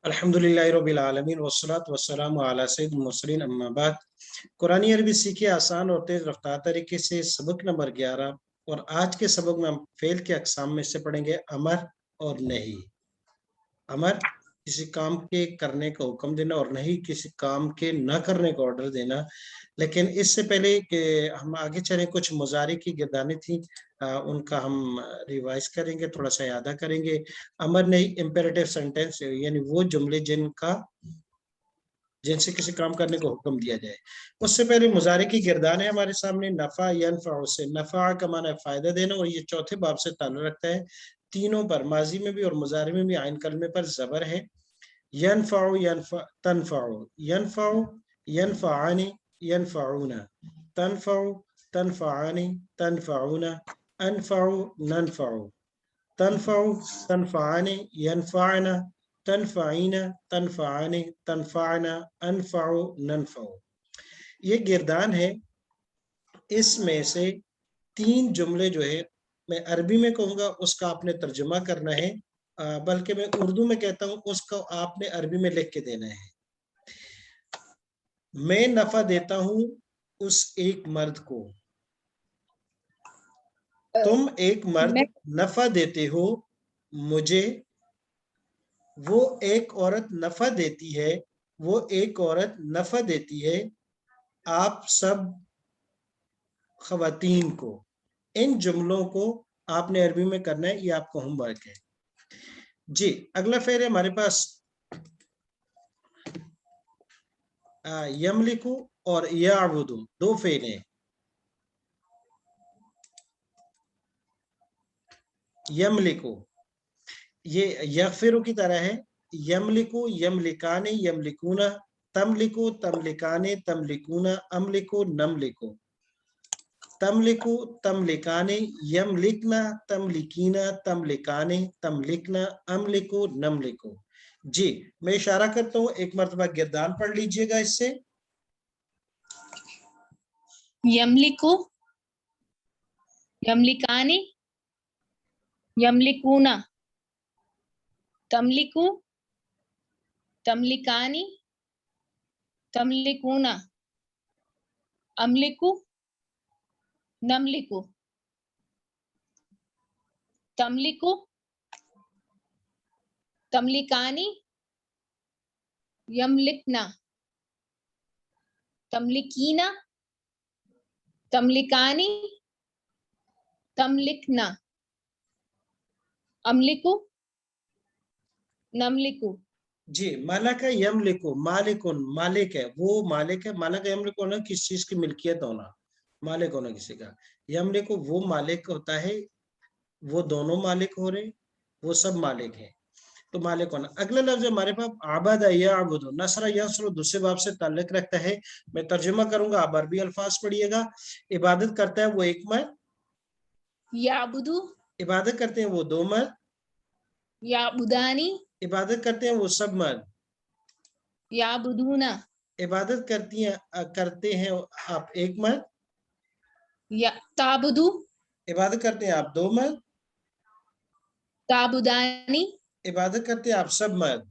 अल्हम्दुलिल्लाहि रब्बिल आलमीन वस्सलातु वस्सलामु अला सय्यिदिल मुरसलीन अम्मा बाद। कुरानी अरबी सीखे आसान और तेज रफ्तार तरीके से सबक नंबर 11। और आज के सबक में हम फेल के अकसाम में से पढ़ेंगे अमर और नहीं। अमर किसी काम के करने का हुक्म देना और नहीं किसी काम के न करने का ऑर्डर देना। लेकिन इससे पहले कि हम आगे चलें, कुछ मुजारे की गिरदानें थी, उनका हम रिवाइज करेंगे, थोड़ा सा यादा करेंगे। अमर नहीं इंपेरेटिव सेंटेंस यानी वो जुमले जिनसे किसी काम करने को हुक्म दिया जाए। उससे पहले मुजारे की गिरदान है हमारे सामने। नफा यनफा से नफा का माना है फायदा देना और ये चौथे बाब से ताल्लुक रखता है। तीनों पर माजी में भी और मुजारे में भी आइन कलमे पर जबर है। यनफाउ यनफा तनफाउ यनफाउ यनफाआनी यनफाउना तनफाउ तनफाआनी तनफाउना अनफाउ ननफाउ तनफाउ तनफाआनी यनफाना तनफाइना तनफाआनी तनफाना अनफाउ ननफाउ। ये गिरदान है। इसमें से तीन जुमले जो है मैं अरबी में कहूंगा उसका आपने तर्जुमा करना है, बल्कि मैं उर्दू में कहता हूं उसको आपने अरबी में लिख के देना है। मैं नफा देता हूं उस एक मर्द को, तुम एक मर्द नफा देते हो मुझे, वो एक औरत नफा देती है, वो एक औरत नफा देती है आप सब खवातीन को। इन जुमलों को आपने अरबी में करना है, ये आपका होमवर्क है जी। अगला फेर है हमारे पास यमलिकु और याबुदु, दो फेर हैं। यमलिकु ये यगफिरु की तरह है। यमलिकु यमलिकाने यमलिकुना तमलिकु तमलिकाने तमलिकुना अमलिकु नमलिकु तमलिकु तमलिकाने यमलिकना तमलिकीना तमलिकाने तमलिकना अमलिकु नमलिकु। जी मैं इशारा करता हूं, एक मर्तबा गिरदान पढ़ लीजिएगा इससे। यमलिकु यमलिकानी यमलिकूना तमलिकु तमलिकानी तमलिकूना अमलिकु नमलिकु तमलिकु तमलिकानी यमलिकना तमलिकीना तमलिकानी तमलिकना अमलिकु नमलिकु। जी मालका यमलिकु मालिकुन मालिक है, वो मालिक है। मालका यमलिकु होना किस चीज की मिल्कियत होना, मालिक होना किसी का। यमलिकु वो मालिक होता है, वो दोनों मालिक हो रहे, वो सब मालिक है, तो मालिक होना। अगला लफ्ज हमारे पास आबाद याबुदु नसरा यसरु दूसरे बाब से ताल्लुक रखता है। मैं तर्जुमा करूंगा, आप अरबी अल्फाज पढ़िएगा। इबादत करता है वो एक मर्द, याबुदु इबादत करते हैं वो दो मर्द, याबुदानी इबादत करते हैं वो सब मर्द, याबुदूना इबादत करते हैं आप एक मर्द, या ताबुदु इबादत करते हैं आप दो मर्द, ताबुदानी इबादत करते हैं आप सब मर्द,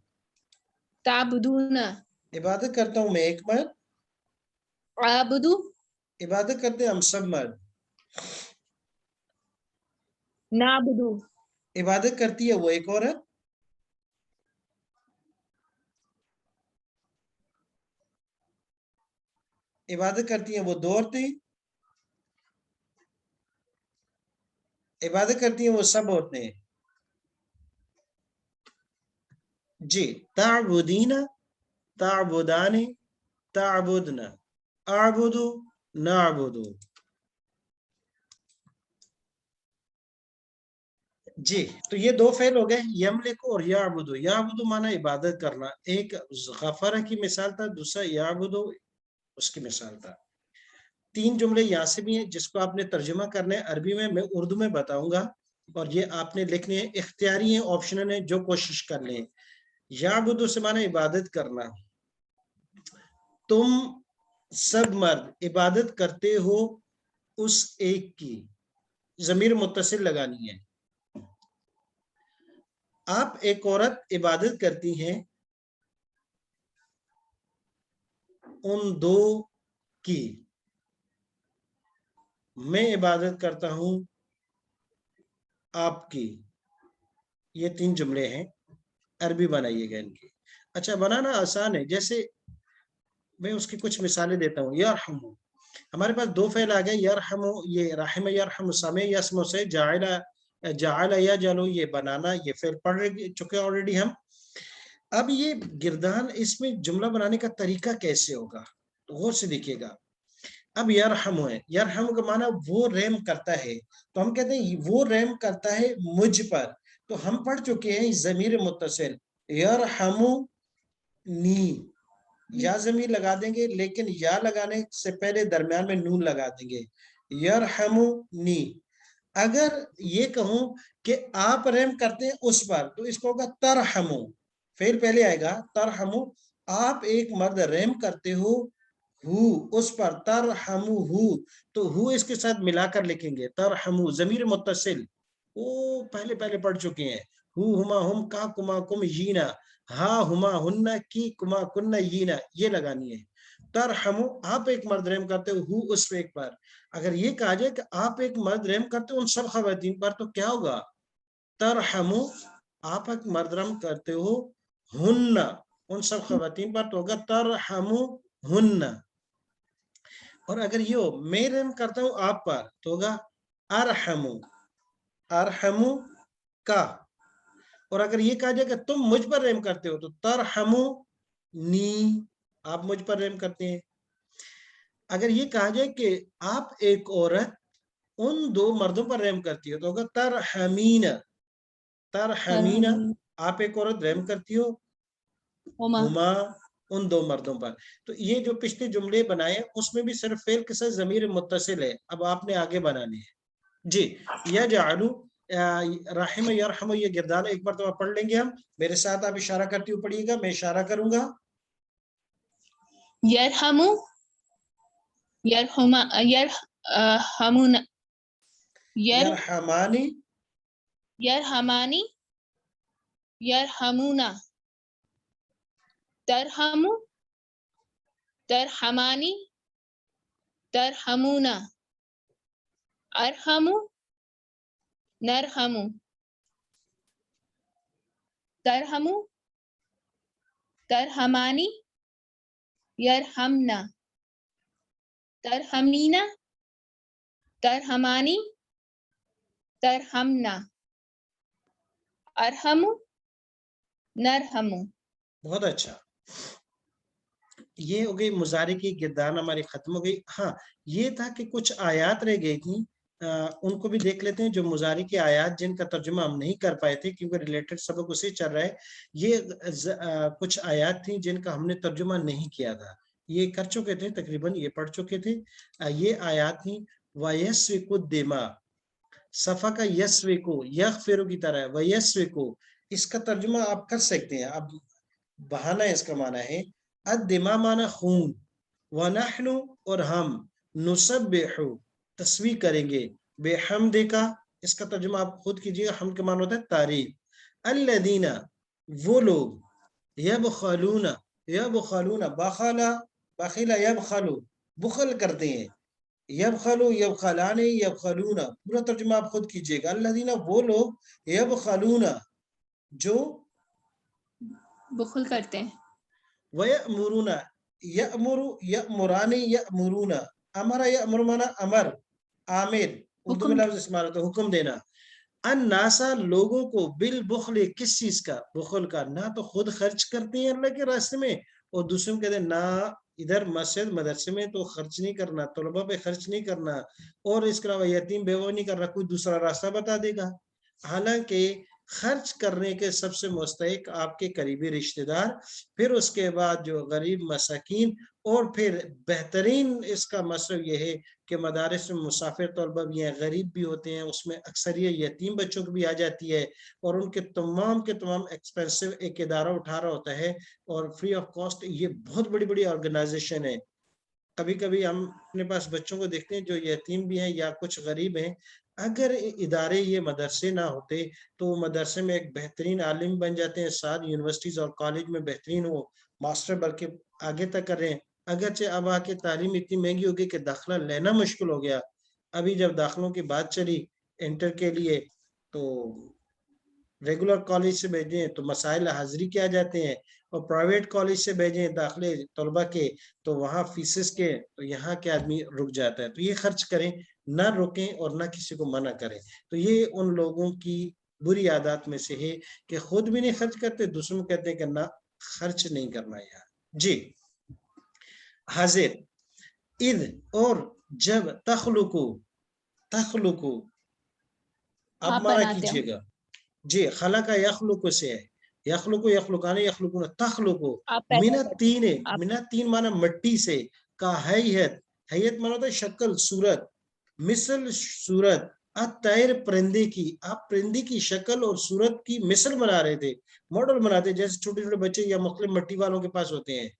ताबुदूना इबादत करता हूं मैं एक मर्द, आबुदु इबादत करते हैं हम सब मर्द, नाबुदु इबादत करती है वो एक औरत, इबादत करती हैं वो दो औरतें, इबादत करती हैं वो सब औरतें। जी ताबुदीना ताबुदानी ताबुदना आबुदु नाबुदु। जी तो ये दो फेल हो गए, यमलिकु और याबुदु। याबुदु माना इबादत करना, एक गफर की मिसाल था, दूसरा याबुदु उसकी मिसाल था। तीन जुमले यहाँ से भी हैं जिसको आपने तर्जुमा करना है अरबी में, मैं उर्दू में बताऊंगा और ये आपने लिखने हैं। इख्तियारी है, ऑप्शनल है, जो कोशिश कर लें। याबुदु से माना इबादत करना, तुम सब मर्द इबादत करते हो उस एक की, जमीर मुत्तसिल लगानी है। आप एक औरत इबादत करती हैं ان دو کی, میں عبادت کرتا ہوں آپ کی. یہ 3 جملے ہیں, عربی بنائیے گا ان کی. اچھا بنانا آسان ہے, جیسے میں اس کی کچھ مثالیں دیتا ہوں. یرحم, ہمارے پاس 2 فعل آ گئے, یرحم, یہ رحم یرحم, سمع یسمع سے جعل یجعل, یہ بنانا, یہ فعل پڑھ چکے آلریڈی ہم. اب یہ گردان, اس میں جملہ بنانے کا طریقہ کیسے ہوگا, غور سے دیکھیے گا. اب یرحم ہے, یرحم کا معنی وہ رحم کرتا ہے, تو ہم کہتے ہیں وہ رحم کرتا ہے مجھ پر. تو ہم پڑھ چکے ہیں ضمیر متصل یرحمنی, یا ضمیر لگا دیں گے, لیکن یا لگانے سے پہلے درمیان میں نون لگا دیں گے, یرحمنی. اگر یہ کہوں کہ آپ رحم کرتے ہیں اس پر, تو اس کو ہوگا ترحمو, فعل پہلے آئے گا ترحمو, آپ ایک مرد رحم کرتے ہو اس پر, ترحمو, تو ہو اس کے ساتھ ملا کر لکھیں گے, ترحمو ضمیر متصل, وہ پہلے پڑھ چکے ہیں. ہما ہم, کا کما کم, یینا, ہا ہما ہن, کی کما کن, یینا, یہ لگانی ہے. ترحمو, آپ ایک مرد رحم کرتے ہو اس پہ ایک پر. اگر یہ کہا جائے کہ آپ ایک مرد رحم کرتے ہو ان سب خواتین پر, تو کیا ہوگا, ترحمو, آپ ایک مرد رحم کرتے ہو ہن, ان سب خواتین پر, تو ہوگا ترحمو ہن. اور اگر یہ ہو میں رحم کرتا ہوں آپ پر, تو ہوگا ارحمو, ارحمو کا. اور اگر یہ کہا جائے کہ تم مجھ پر رحم کرتے ہو, تو ترحمو نی, آپ مجھ پر رحم کرتے ہیں. اگر یہ کہا جائے کہ آپ ایک عورت ان 2 مردوں پر رحم کرتی ہو, تو ہوگا ترحمین, ترحمین, آپ ایک عورت رحم کرتی ہو ہما, ان 2 مردوں پر. تو یہ جو پچھلے جملے بنائے اس میں بھی صرف فعل کے ساتھ ضمیر متصل ہے. اب آپ نے آگے بنانے ہے جی. یجعلو, رحم یرحم, یہ گردان ایک بار تو آپ پڑھ لیں گے ہم, میرے ساتھ آپ اشارہ کرتے ہوئے پڑھیے گا, میں اشارہ کروں گا. یرحمو, یرحما, یرحمون, یرحمانی, یرحمانی, یرحمونا, ترحمو, ترحمانی, ترحمونا, ارحمو, نرحمو, ترحمو, ترحمانی, یرحمنا, ترحمینا, ترحمانی, ترحمنا, ارحمو, نرحمو. بہت اچھا. یہ ہو گئی مضارع کی گردان ہماری ختم ہو گئی. ہاں یہ تھا کہ کچھ آیات رہ گئی تھیں, ان کو بھی دیکھ لیتے ہیں, جو مضارع کی آیات جن کا ترجمہ ہم نہیں کر پائے تھے کیونکہ ریلیٹڈ سبق اسی چل رہا ہے. یہ کچھ آیات تھیں جن کا ہم نے ترجمہ نہیں کیا تھا, یہ کر چکے تھے تقریباً, یہ پڑھ چکے تھے. یہ آیات تھیں وَيَسْوِكُ الدِّمَاءَ, صفا کا یسوِکو یغفرو کی طرح ہے, وَيَسْوِكُ, اس کا ترجمہ آپ کر سکتے ہیں. اب بہانا اس کا معنی ہے الدماء معنی خون, ونحن, اور ہم, نسبح, تسبیح کریں گے, بحمد کا, اس کا ترجمہ آپ خود کیجیے گا, حمد کا معنی ہوتا ہے تعریف. الذین, وہ لوگ, یبخلون, یبخلون, بخلا, بخیلا یبخلو, بخل کرتے ہیں, یبخلو, یبخلان, یبخلون, پورا ترجمہ آپ خود کیجیے گا. الذین, وہ لوگ, یبخلون, جو بخل کرتے ہیں. وَيَأْمُرُونَ, یأمر, یأمران, یأمرون, امر, یأمر مانا امر, عامر, اردو میں لفظ استعمال ہوتا ہے حکم دینا. الناسا, لوگوں کو, بالبخل, کس چیز کا, بخل کا, نہ تو خود خرچ کرتے ہیں اللہ کے راستے میں, اور دوسروں کہتے ہیں نہ ادھر مسجد مدرسے میں تو خرچ نہیں کرنا, طلبہ پہ خرچ نہیں کرنا, اور اس کے علاوہ یتیم بیوہ نہیں کرنا, کوئی دوسرا راستہ بتا دے گا. حالانکہ خرچ کرنے کے سب سے مستحق آپ کے قریبی رشتہ دار, پھر اس کے بعد جو غریب مساکین, اور پھر بہترین اس کا مصرف یہ ہے کہ مدارس میں مسافر طلبہ بھی ہیں, غریب بھی ہوتے ہیں, اس میں اکثریت یتیم بچوں کی بھی آ جاتی ہے, اور ان کے تمام ایکسپینسو ایک ادارہ اٹھا رہا ہوتا ہے, اور فری آف کاسٹ. یہ بہت بڑی بڑی آرگنائزیشن ہے. کبھی کبھی ہم اپنے پاس بچوں کو دیکھتے ہیں جو یتیم بھی ہیں یا کچھ غریب ہیں, اگر ادارے یہ مدرسے نہ ہوتے تو وہ مدرسے میں ایک بہترین عالم بن جاتے ہیں, ساتھ یونیورسٹیز اور کالج میں بہترین وہ ماسٹر بلکہ آگے تک کر رہے ہیں. अगरचे अब आके तालीम इतनी महंगी हो गई कि दाखिला लेना मुश्किल हो गया। अभी जब दाखिलों की बात चली इंटर के लिए, तो रेगुलर कॉलेज से भेजें तो मसाइल हाजिरी के आ जाते हैं, और प्राइवेट कॉलेज से भेजें दाखिले तलबा के तो वहाँ फीसेस के, तो यहाँ के आदमी रुक जाता है। तो ये खर्च करें, ना रुकें और ना किसी को मना करें। तो ये उन लोगों की बुरी आदत में से है कि खुद भी नहीं खर्च करते, दूसरों को कहते हैं कि ना खर्च नहीं करना यार। जी, हाजिर इद और जब तखलुकु तखलुकु अब आप माना बनाते हो, कीजिएगा। जी, खलका यखलुकु से है, यखलुकु यखलुकाने यखलुकुन तखलुकु आप पैदा करते हो, मिनत आप तीन माना मिट्टी से, का हैयत, हैयत माना होता है शक्ल सूरत, मिसल सूरत, अतैर परिंदे की, आप परिंदे की शक्ल और सूरत की मिसल बना रहे थे, मॉडल बनाते, जैसे छोटे छोटे बच्चे या मुख्तलिफ मिट्टी वालों के पास होते हैं।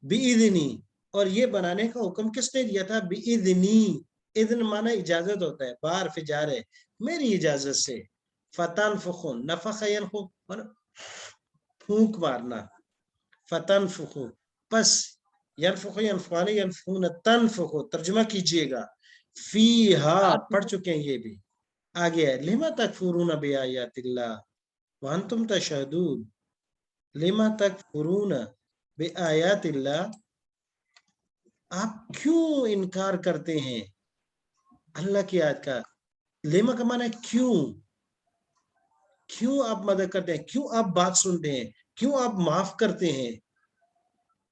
बिइذनी, और ये बनाने का हुक्म किसने दिया था? बिइذनी, इذन माना इजाजत होता है, बार फिजार है, मेरी इजाजत से। फतनफुखुन, नफख यनफुख माना फूंक मारना, फतनफुखु, बस यनफुख यनफुआने यनफुन तनफुखु, तर्जुमा कीजिएगा। फीहा, आप पढ़ चुके हैं ये भी। आगे है लिमा तकफुरून बिआयातिल्लाह व अंतुम तशहदून, लिमा तकफुरून बिआयातिल्लाह, आप क्यों इनकार करते हैं अल्लाह की आयत का। लिमा का माना है क्यों, क्यों आप मदद करते हैं, क्यों आप बात सुनते हैं, क्यों आप माफ करते हैं,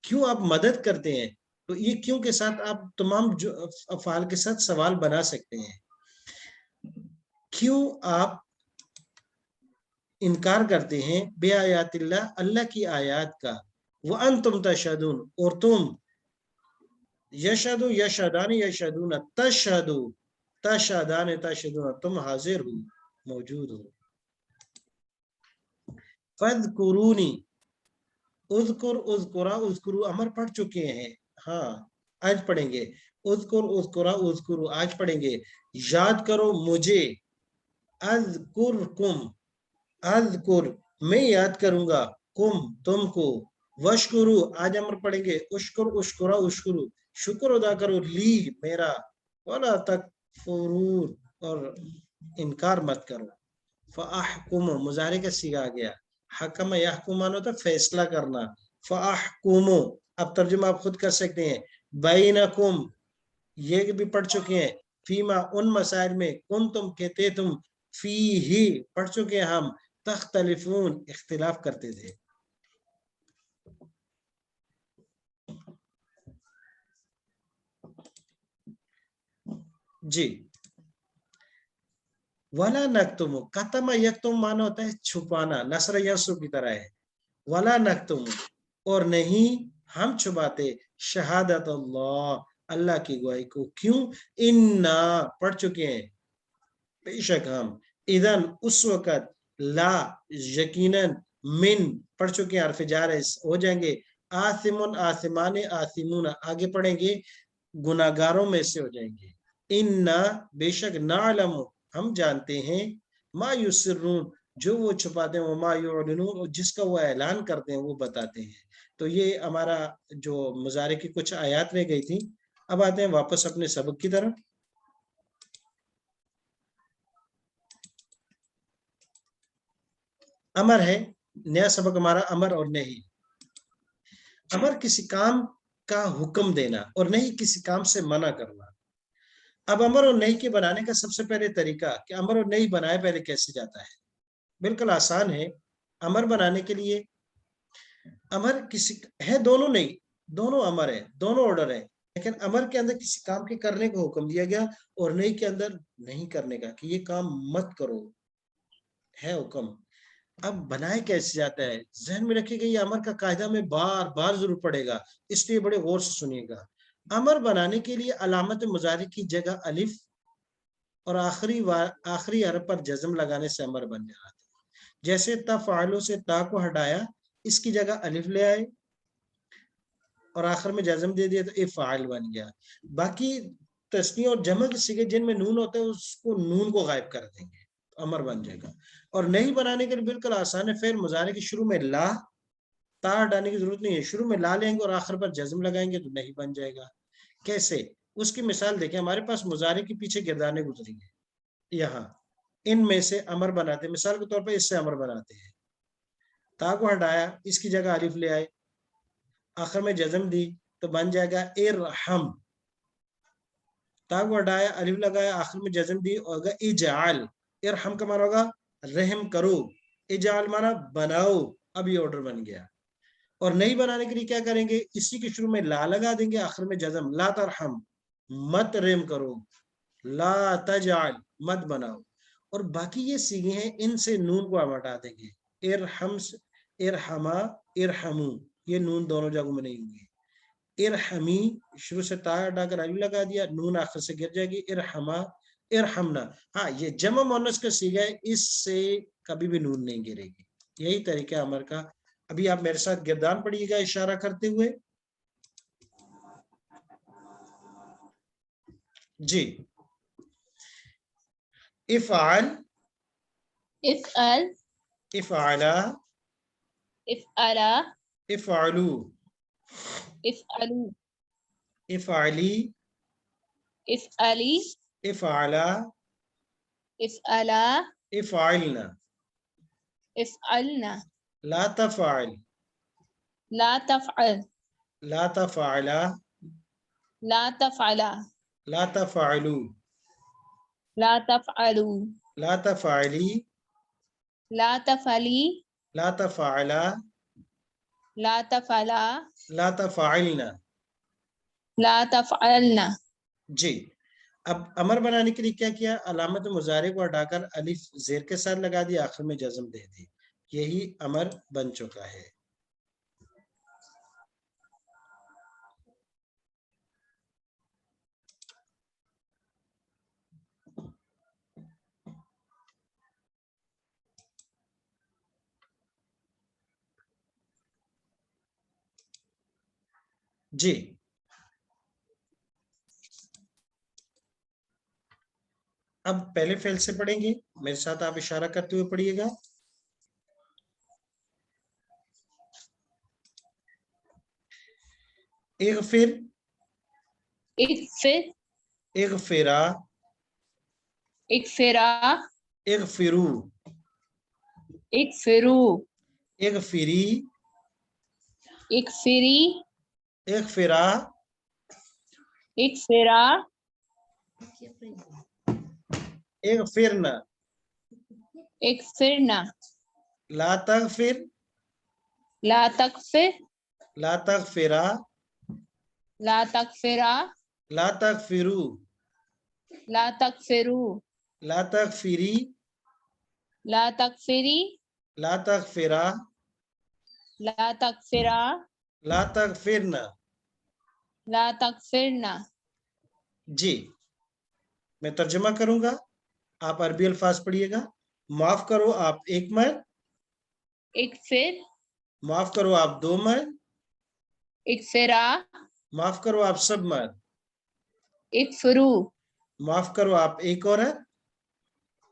क्यों आप मदद करते हैं। तो ये क्यों के साथ आप तमाम जो अफआल के साथ सवाल बना सकते हैं। क्यों आप इनकार करते हैं बेआयातिल्लाह, अल्लाह की आयत का, वो अंतुम तशहदून, और तुम, यशहदु यशहदानी यशहदून तशहदु तशहदान तशहदून, तुम हाजिर हो, मौजूद हो। फज़कुरूनी, उज़कुर उज़कुरा उज़कुरु अमर पढ़ चुके हैं, हाँ आज पढ़ेंगे। उज़कुर उज़कुरा उज़कुरु आज पढ़ेंगे। याद करो मुझे, अज़कुरकुम, अज़कुर मैं याद करूंगा, कुम तुमको, वशकुरु आज अमर पढ़ेंगे। उशकुर उशकुरा उशकुरु, शुक्र अदा करो, ली मेरा, वला तकफुरून और इनकार मत करो। फ़अहकुम मुज़ारे का सीगा आ गया, हकम यहकुमान होता फैसला करना। फ़अहकुमु, अब तर्जुमा आप खुद कर सकते हैं। बैनकुम, ये भी पढ़ चुके हैं। फीमा, उन मसाइल में, कुन तुम कहते तुम, फी ही पढ़ चुके हैं हम, तख्तलिफून इख्तिलाफ करते थे। जी, वला नक्तुम, कतम यक्तुम माना होता है छुपाना, नसर यसु की तरह है। वला नक्तुम, और नहीं हम छुपाते, शहादत अल्लाह, अल्लाह की गवाही को। क्यों? इन्ना पढ़ चुके हैं, बेशक हम, इदन उस वक़्त, ला यकीनन, मिन पढ़ चुके हैं, हर्फ जार हो जाएंगे। आसिमुन आसिमाने आसिमुन आगे पढ़ेंगे, गुनाहगारों में से हो जाएंगे। इन्ना बेशक, नालम हम जानते हैं, मा युसिर्रून जो वो छुपाते हैं, वो मा युलिनून जिसका वो ऐलान करते हैं वो बताते हैं। तो ये हमारा जो मुजारे की कुछ आयत रह गई थी। अब आते हैं वापस अपने सबक की तरफ। अमर है, नया सबक हमारा अमर और नहीं। अमर किसी काम का हुक्म देना और नहीं किसी काम से मना करना। अब अमर और नहीं के बनाने का सबसे पहले तरीका कि अमर और नहीं बनाए पहले कैसे जाता है, बिल्कुल आसान है। अमर बनाने के लिए, अमर किसी है, दोनों नहीं, दोनों अमर है, दोनों ऑर्डर है, लेकिन अमर के अंदर किसी काम के करने को हुक्म दिया गया और नहीं के अंदर नहीं करने का, कि ये काम मत करो, है हुक्म। अब बनाए कैसे जाता है, जहन में रखिएगा, ये अमर का कायदा में बार बार जरूर पड़ेगा, इसलिए बड़े गौर से सुनिएगा। अमर बनाने के लिए अलामत मुजारी की जगह अलिफ और आखिरी हरफ पर जज्म लगाने से अमर बन जाता है। जैसे तफ़अलु से ता को हटाया, इसकी जगह अलिफ ले आए और आखिर में जज्म दे दिया, तो इफ़ाइल बन गया। बाकी तस्नीह और जमा के सिगे जिनमें नून होता है, उसको नून को गायब कर देंगे, तो अमर बन जाएगा। और नहीं बनाने के लिए बिल्कुल आसान है, फिर मुजारे के शुरू में ला تا ہٹانے کی ضرورت نہیں ہے، شروع میں لا لیں گے اور آخر پر جزم لگائیں گے تو نہیں بن جائے گا. کیسے؟ اس کی مثال دیکھیں، ہمارے پاس مضارع کے پیچھے گردانیں گزری ہیں، یہاں ان میں سے امر بناتے ہیں، مثال کے طور پر اس سے امر بناتے ہیں. تا کو ہٹایا، اس کی جگہ الف لے آئے، آخر میں جزم دی تو بن جائے گا ارحم. تا کو ہٹایا، الف لگایا، آخر میں جزم دی اور اجعل. ارحم کا مانا ہوگا رحم کرو، اجعل مانا بناؤ. اب یہ آرڈر بن گیا. اور نہیں بنانے کے لیے کیا کریں گے؟ اسی کے شروع میں لا لگا دیں گے، آخر میں جزم، لا ترحم مت رحم کرو، لا تجعل مت بناؤ. اور باقی یہ سیگے ہیں، ان سے نون کو ہم ہٹا دیں گے. ارحم، ارحما، ارحمو، یہ نون دونوں جگہوں میں نہیں ہوں گے. ارحمی شروع سے تا ہٹا کر الف لگا دیا، نون آخر سے گر جائے گی. ارحما، ارحمنا. ہاں یہ جمع مؤنث کا صیغہ ہے، اس سے کبھی بھی نون نہیں گرے گی. یہی طریقہ امر کا. ابھی آپ میرے ساتھ گردان پڑھیے گا اشارہ کرتے ہوئے. جی. افعل، افعل، افعلا، افعلا، افعلو، افعلو، افعلی، افعلی، افعلا، افعلا، افعلنا. افعلنا. لا تفعل، لا تفعل، لا تفعلا، لا تفعلا، لا تفعلو، لا تفعلوا، لا تفعلی، لا تفعلی، لا تفعلا، لا تفعلا، لا تفعلنا. لا تفعلنا. جی. اب امر بنانے کے لیے کیا کیا؟ علامت مضارع کو ہٹا کر الف زیر کے ساتھ لگا دیا، آخر میں جزم دے دی. یہی امر بن چکا ہے. جی. اب پہلے فعل سے پڑھیں گے، میرے ساتھ آپ اشارہ کرتے ہوئے پڑھیے گا. اغفر، اغفر، اغفرا، اغفرا، اغفرو، اغفروا، اغفری، اغفری، اغفرا، اغفرا، اغفرنا. اغفرنا. لا تغفر، لا تغفر، لا تغفرا، لا تغفرا، لا تغفرو، لا تغفروا، لا تغفری، لا تغفری، لا تغفرا، لا تغفرا، لا تغفرنا. لا تغفرنا. جی. میں ترجمہ کروں گا، آپ عربی الفاظ پڑھیے گا. معاف کرو آپ ایک مرد، اغفر، معاف کرو آپ دو مرد، اغفرا، معاف کرو آپ سب مرد، اغفروا، معاف کرو آپ ایک عورت،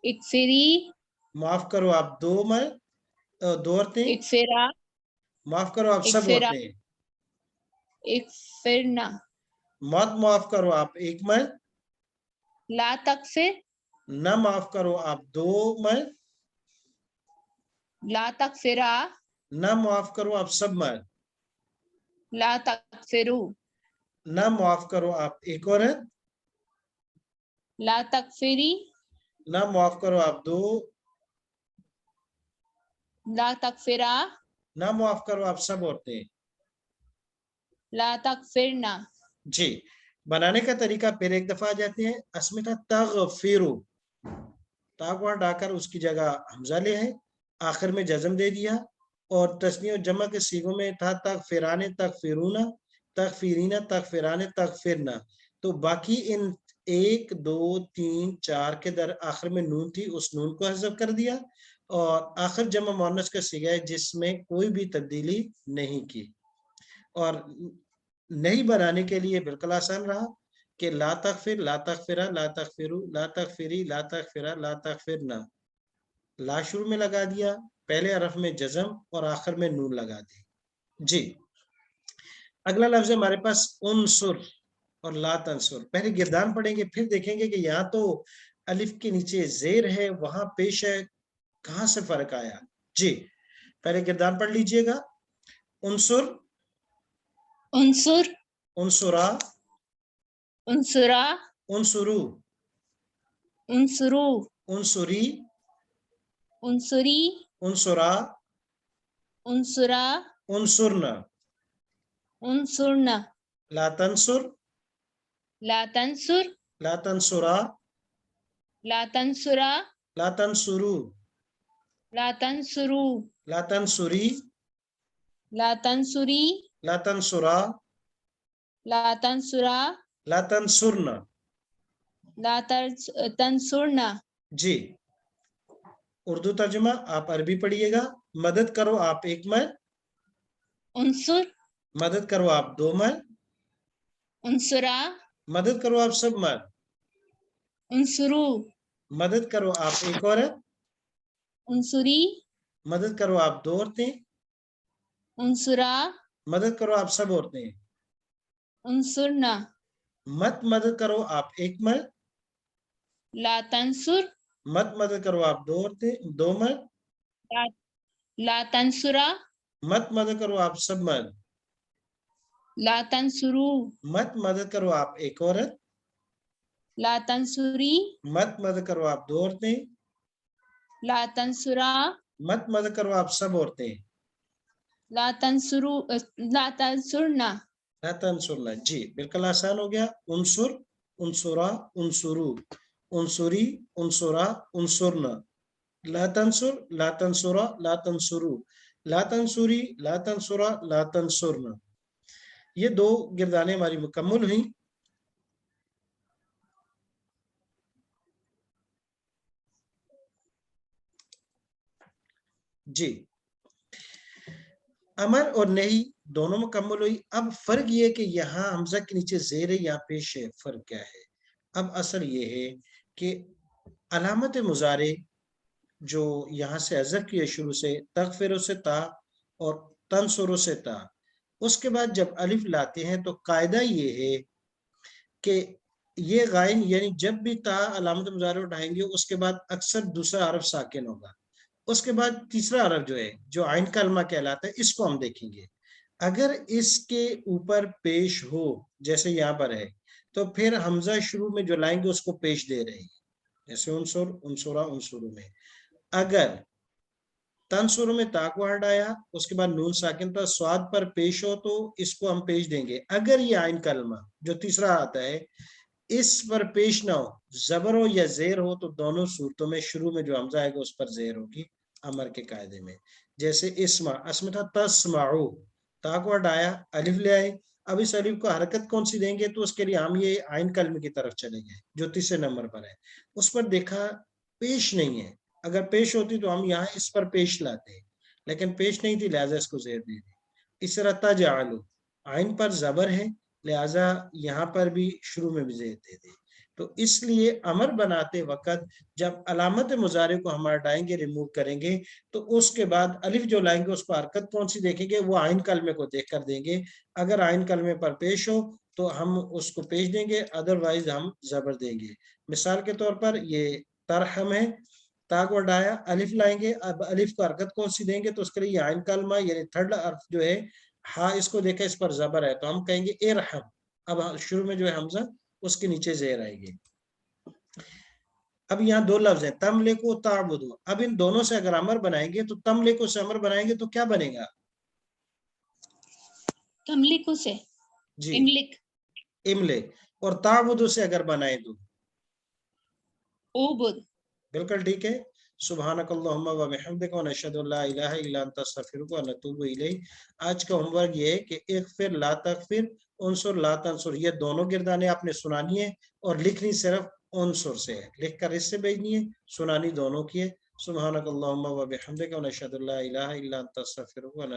اغفری، معاف کرو آپ دو مرد، دو عورتیں، اغفرا، معاف کرو آپ سب اغفرا، عورتیں. اغفرنا. مت معاف کرو آپ ایک مرد، لا تغفر، نہ معاف کرو آپ دو مرد، لا تغفرا، نہ معاف کرو آپ سب مرد، لا تغفروا، نہ معاف کرو آپ ایک عورت، لا تغفری، نہ معاف کرو آپ دو، لا تغفرا، نہ معاف کرو آپ سب عورتیں. لا تغفرنا. جی. بنانے کا طریقہ پھر ایک دفعہ آ جاتے ہیں. اسم تھا تغفرو، تا کو ہٹا کر اس کی جگہ حمزہ لے ہے، آخر میں جزم دے دیا. اور تثنیہ و جمع کے صیغوں میں تھا تغفران، تغفرونا، تغفرینا، تغفران، تغفرنا. تو باقی ان 1 2 3 4 کے در آخر میں نون تھی، اس نون کو حذف کر دیا. اور آخر جمع مؤنث کا صیغہ ہے جس میں کوئی بھی تبدیلی نہیں کی. اور نہیں بنانے کے لیے بالکل آسان رہا کہ لا تغفر، لا تغفرا، لا تغفرو، لا تغفری، لا تغفرا، لا تغفرنا. لا شروع میں لگا دیا، پہلے حرف میں جزم اور آخر میں نون لگا دی. जी, अगला लफ्ज है हमारे पास उनसुर और ला तंसुर। पहले गिरदान पढ़ेंगे, फिर देखेंगे कि यहाँ तो अलिफ के नीचे जेर है, वहां पेश है, कहाँ से फर्क आया। जी, पहले गिरदान पढ़ लीजिएगा। उनसुर, उनसुर, उनसुरा, उनसुरा, उनसुरु, उनसुरु, उनसुरी, उनसुरी, उनसुरा, उनसुरा, उनसुरना, उनसुरना, ला तंसुर, ला तंसुर, ला तंसुरा, ला तंसुरा, ला तंसुरु, ला तंसुरु, ला तंसुरी, ला तंसुरी, ला तंसुरा, ला तंसुरा, ला तंसुरना। ला तंसुरना। जी, उर्दू तर्जुमा आप अरबी पढ़िएगा। मदद करो आप एक मर, उनसुर, मदद करो आप दो मर, उनसुरा, मदद करो आप सब मर, उनसुरु, मदद करो आप एक औरत, उनसुरी, मदद करो आप दो औरतें, उनसुरा, मदद करो आप सब औरतें, उनसुरना। मत मदद करो आप एक मर, ला तंसुर, मत मदद करो आप दो औरतें, दो मर, ला, ला तंसुरा, मत मदद करो आप सब मर, ला तंसुरु, मत मदद करो आप एक औरत, ला तंसुरी, मत मदद करो आप दो औरतें, ला तंसुरा, मत मदद करो आप सब औरतें, ला तंसुरु, ला तंसुरना। ला तंसुरना। जी, बिल्कुल आसान हो गया। उनसुर, उनसुरा, उनसुरु, उनसुरी, उनसुरा, उनसुरना, ला तंसुर, ला तंसुरा, ला तंसुरु, ला तंसुरी, ला तंसुरा, ला तंसुरना। ये दो गिरदानें हमारी मुकम्मल हुई। जी, अमर और नहीं दोनों मुकम्मल हुई। अब फर्क ये है कि यहाँ हमजा के नीचे जेर है, यहाँ पेश है। फर्क क्या है? अब असर ये है कि अलामत मुजारे जो यहाँ से अजब की है शुरू से, तगफिरो से ता और तंसुरो से ता, उसके बाद जब अलिफ लाते हैं तो कायदा ये है कि ये गायन यानी जब भी ता अलामत मुजारे उठाएंगे उसके बाद अक्सर दूसरा हरफ साकिन होगा। उसके बाद तीसरा हरफ जो है, जो आइन कलमा कहलाता है, इसको हम देखेंगे। अगर इसके ऊपर पेश हो, जैसे यहाँ पर है, तो फिर हमजा शुरू में जो लाएंगे उसको पेश दे रहे हैं, जैसे उनसुर, उनसुरा, उनसुरु में। अगर तंसुर में ता को हटाया, उसके बाद नून साकिन था, स्वाद पर पेश हो, तो इसको हम पेश देंगे। अगर ये आइन कलमा जो तीसरा आता है इस पर पेश ना हो, जबर हो या जेर हो, तो दोनों सूरतों में शुरू में जो हमजा आएगा उस पर जेर होगी अमर के कायदे में। जैसे इस्मा, अस्म था तस्माउ, ता को हटाया, अलिफ ले आए। अब इस अलिफ को हरकत कौन सी देंगे, तो उसके लिए हम ये आइन कलमे की तरफ चले गए जो तीसरे नंबर पर है। उस पर देखा पेश नहीं है, अगर पेश होती तो हम यहाँ इस पर पेश लाते, लेकिन पेश नहीं थी, लिहाजा इसको जेर दे दी। इस तरह तजालु, आइन पर जबर है, लिहाजा यहाँ पर भी शुरू में भी जेर दे दी। तो इसलिए अमर बनाते वक्त जब अलामत मुजारे को हम हटाएंगे, रिमूव करेंगे, तो उसके बाद अलिफ जो लाएंगे उस पर हरकत कौन सी देखेंगे, वो आइन कलमे को देख कर देंगे। अगर आइन कलमे पर पेश हो तो हम उसको पेश देंगे, अदरवाइज हम जबर देंगे। मिसाल के तौर पर ये तरहम है, ता को हटाया, अलिफ लाएंगे, अब अलिफ को हरकत कौन सी देंगे, तो उसके लिए आइन कलमा यानी थर्ड हर्फ जो है हा, इसको देखा इस पर जबर है, तो हम कहेंगे इरहम। अब शुरू में जो है हमजा, उसके नीचे जेर आएगी। अब यहाँ दो लफ्ज है, तमलिकु ताबुदु। अब इन दोनों से अगर अमर बनाएंगे तो तमलिकु से अमर बनाएंगे तो क्या बनेगा? तमलिकु से जी, इमलिक, इमले। और ताबुदु से अगर बनाए तो उबुद। बिल्कुल ठीक है। सुब्हानकल्लाहुम्मा व बिहम्दिका व नशहदु अल्ला इलाहा इल्ला अंता अस्तगफिरुका व नतूबु इलैक। आज का होमवर्क ये है कि इगफिर ला तगफिर, उनसुर ला तंसुर, ये दोनों गिरदाने आपने सुनानी है और लिखनी सिर्फ उनसुर से है, लिखकर इससे भेजनी है, सुनानी दोनों की है। सुब्हानकल्लाहुम्मा व बिहम्दिका व नशहदु अल्ला इलाहा इल्ला अंता अस्तगफिरुका व